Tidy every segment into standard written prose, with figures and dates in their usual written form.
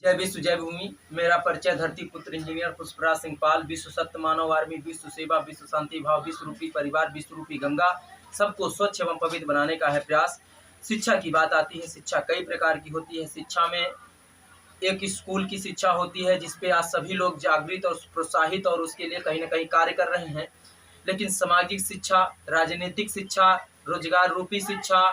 जय विश्व जय भूमि। मेरा परिचय धरती पुत्र इंजीनियर पुष्पराज सिंह पाल। विश्व सत्य मानव आर्मी, विश्व सेवा, विश्व शांति भाव, विश्व रूपी परिवार, विश्व रूपी गंगा, सबको स्वच्छ एवं पवित्र बनाने का है प्रयास। शिक्षा की बात आती है, शिक्षा कई प्रकार की होती है। शिक्षा में एक स्कूल की शिक्षा होती है जिसपे आज सभी लोग जागृत और प्रोत्साहित और उसके लिए कहीं ना कहीं कार्य कर रहे हैं। लेकिन सामाजिक शिक्षा, राजनीतिक शिक्षा, रोजगार रूपी शिक्षा,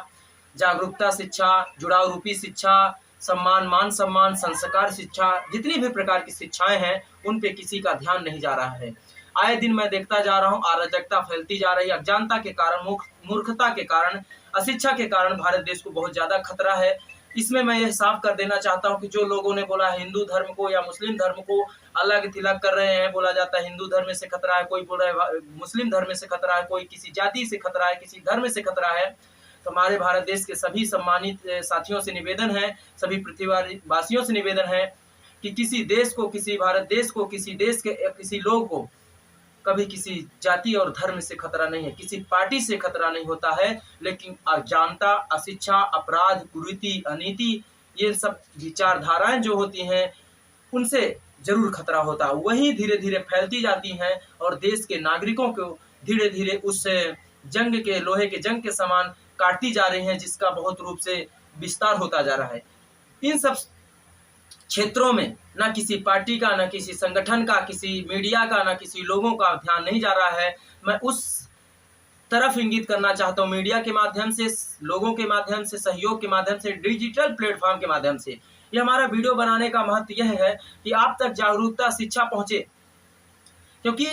जागरूकता शिक्षा, जुड़ाव रूपी शिक्षा, सम्मान, मान सम्मान, संस्कार शिक्षा, जितनी भी प्रकार की शिक्षाएं हैं उन पे किसी का ध्यान नहीं जा रहा है। आए दिन मैं देखता जा रहा हूँ, अराजकता फैलती जा रही है। अज्ञानता के कारण, मूर्खता के कारण, अशिक्षा के कारण भारत देश को बहुत ज्यादा खतरा है। इसमें मैं यह साफ कर देना चाहता हूं कि जो लोगों ने बोला हिंदू धर्म को या मुस्लिम धर्म को अलग थलग कर रहे हैं, बोला जाता है हिंदू धर्म से खतरा है, कोई बोल रहा है मुस्लिम धर्म से खतरा है, कोई किसी जाति से खतरा है, किसी धर्म से खतरा है, तो हमारे भारत देश के सभी सम्मानित साथियों से निवेदन है, सभी पृथ्वीवासियों से निवेदन है कि किसी देश को, किसी भारत देश को, किसी देश के किसी लोग को कभी किसी जाति और धर्म से खतरा नहीं है, किसी पार्टी से खतरा नहीं होता है। लेकिन अज्ञानता, अशिक्षा, अपराध, कुरीति, अनीति, ये सब विचारधाराएं जो होती हैं उनसे जरूर खतरा होता है। वही धीरे धीरे फैलती जाती हैं और देश के नागरिकों को धीरे धीरे उस जंग के, लोहे के जंग के समान काटती जा रही हैं, जिसका बहुत रूप से विस्तार होता जा रहा है। इन सब क्षेत्रों में ना किसी पार्टी का, ना किसी संगठन का, किसी मीडिया का, ना किसी लोगों का ध्यान नहीं जा रहा है। मैं उस तरफ इंगित करना चाहता हूँ, मीडिया के माध्यम से, लोगों के माध्यम से, सहयोग के माध्यम से, डिजिटल प्लेटफॉर्म के माध्यम से। ये हमारा वीडियो बनाने का महत्व यह है कि आप तक जागरूकता, शिक्षा पहुंचे, क्योंकि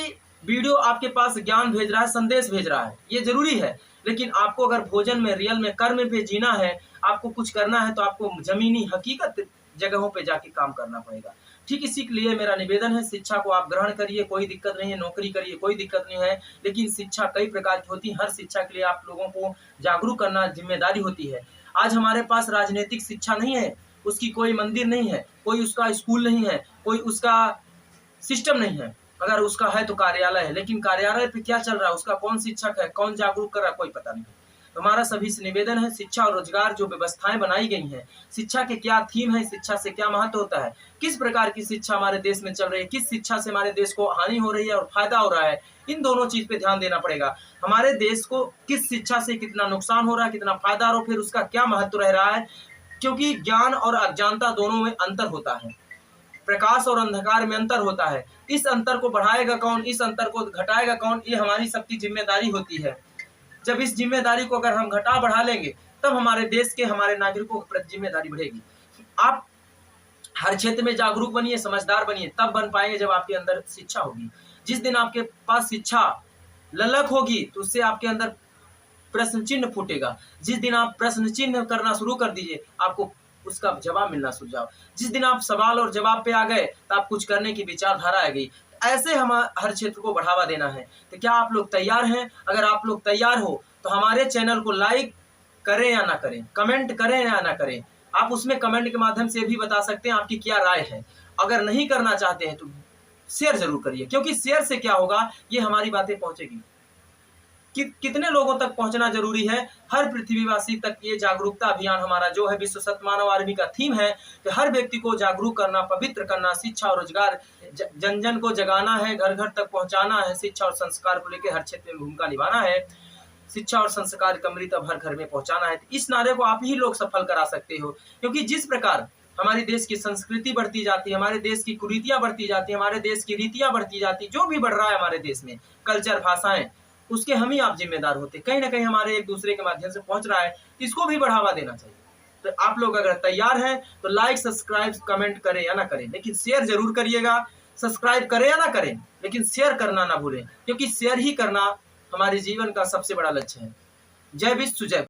वीडियो आपके पास ज्ञान भेज रहा है, संदेश भेज रहा है, ये जरूरी है। लेकिन आपको अगर भोजन में, रियल में, कर्म पे जीना है, आपको कुछ करना है, तो आपको जमीनी हकीकत जगहों पे जाके काम करना पड़ेगा। ठीक इसी के लिए मेरा निवेदन है, शिक्षा को आप ग्रहण करिए, कोई दिक्कत नहीं है, नौकरी करिए, कोई दिक्कत नहीं है। लेकिन शिक्षा कई प्रकार की होती है, हर शिक्षा के लिए आप लोगों को जागरूक करना जिम्मेदारी होती है। आज हमारे पास राजनीतिक शिक्षा नहीं है, उसकी कोई मंदिर नहीं है, कोई उसका स्कूल नहीं है, कोई उसका सिस्टम नहीं है। अगर उसका है तो कार्यालय है, लेकिन कार्यालय पे क्या चल रहा है, उसका कौन शिक्षक है, कौन जागरूक कर रहा है, कोई पता नहीं। तो हमारा सभी से निवेदन है, शिक्षा और रोजगार जो व्यवस्थाएं बनाई गई हैं, शिक्षा के क्या थीम है, शिक्षा से क्या महत्व होता है, किस प्रकार की शिक्षा हमारे देश में चल रही है, किस शिक्षा से हमारे देश को हानि हो रही है और फायदा हो रहा है, इन दोनों चीज पे ध्यान देना पड़ेगा। हमारे देश को किस शिक्षा से कितना नुकसान हो रहा है, कितना फायदा हो, फिर उसका क्या महत्व रह रहा है, क्योंकि ज्ञान और अज्ञानता दोनों में अंतर होता है, प्रकाश और अंधकार में अंतर होता है। इस अंतर को बढ़ाएगा कौन, इस अंतर को घटाएगा कौन, ये हमारी सबकी जिम्मेदारी होती है। जब इस जिम्मेदारी को अगर हम घटा बढ़ा लेंगे, तब हमारे देश के, हमारे नागरिकों के प्रति जिम्मेदारी बढ़ेगी। आप हर क्षेत्र में जागरूक बनिए, समझदार बनिए, तब बन पाएंगे जब आपके अंदर शिक्षा होगी। जिस दिन आपके पास शिक्षा ललक होगी, तो उससे आपके अंदर प्रश्न चिन्ह फूटेगा। जिस दिन आप प्रश्न चिन्ह करना शुरू कर दीजिए, आपको उसका जवाब मिलना सुझाव। जिस दिन आप सवाल और जवाब पे आ गए, तो आप कुछ करने की विचारधारा आ गई। ऐसे हम हर क्षेत्र को बढ़ावा देना है। तो क्या आप लोग तैयार हैं? अगर आप लोग तैयार हो तो हमारे चैनल को लाइक करें या ना करें, कमेंट करें या ना करें। आप उसमें कमेंट के माध्यम से भी बता सकते हैं आपकी क्या राय है। अगर नहीं करना चाहते हैं तो शेयर जरूर करिए, क्योंकि शेयर से क्या होगा, ये हमारी बातें पहुंचेगी। कितने लोगों तक पहुंचना जरूरी है, हर पृथ्वीवासी तक ये जागरूकता अभियान हमारा जो है विश्व सत्य मानव आर्मी का थीम है कि हर व्यक्ति को जागरूक करना, पवित्र करना, शिक्षा और रोजगार, जन जन को जगाना है, घर घर तक पहुंचाना है, शिक्षा और संस्कार को लेकर हर क्षेत्र में भूमिका निभाना है, शिक्षा और संस्कार का अमृत अब हर घर में पहुंचाना है। इस नारे को आप ही लोग सफल करा सकते हो, क्योंकि जिस प्रकार हमारे देश की संस्कृति बढ़ती जाती है, हमारे देश की कुरीतियां बढ़ती जाती है, हमारे देश की रीतियां बढ़ती जाती, जो भी बढ़ रहा है हमारे देश में, कल्चर, भाषाएं, उसके हम ही आप जिम्मेदार होते। कहीं ना कहीं हमारे एक दूसरे के माध्यम से पहुंच रहा है, इसको भी बढ़ावा देना चाहिए। तो आप लोग अगर तैयार हैं तो लाइक, सब्सक्राइब, कमेंट करें या ना करें, लेकिन शेयर जरूर करिएगा। सब्सक्राइब करें या ना करें, लेकिन शेयर करना ना भूलें, क्योंकि शेयर ही करना हमारे जीवन का सबसे बड़ा लक्ष्य है। जय विश्व जय।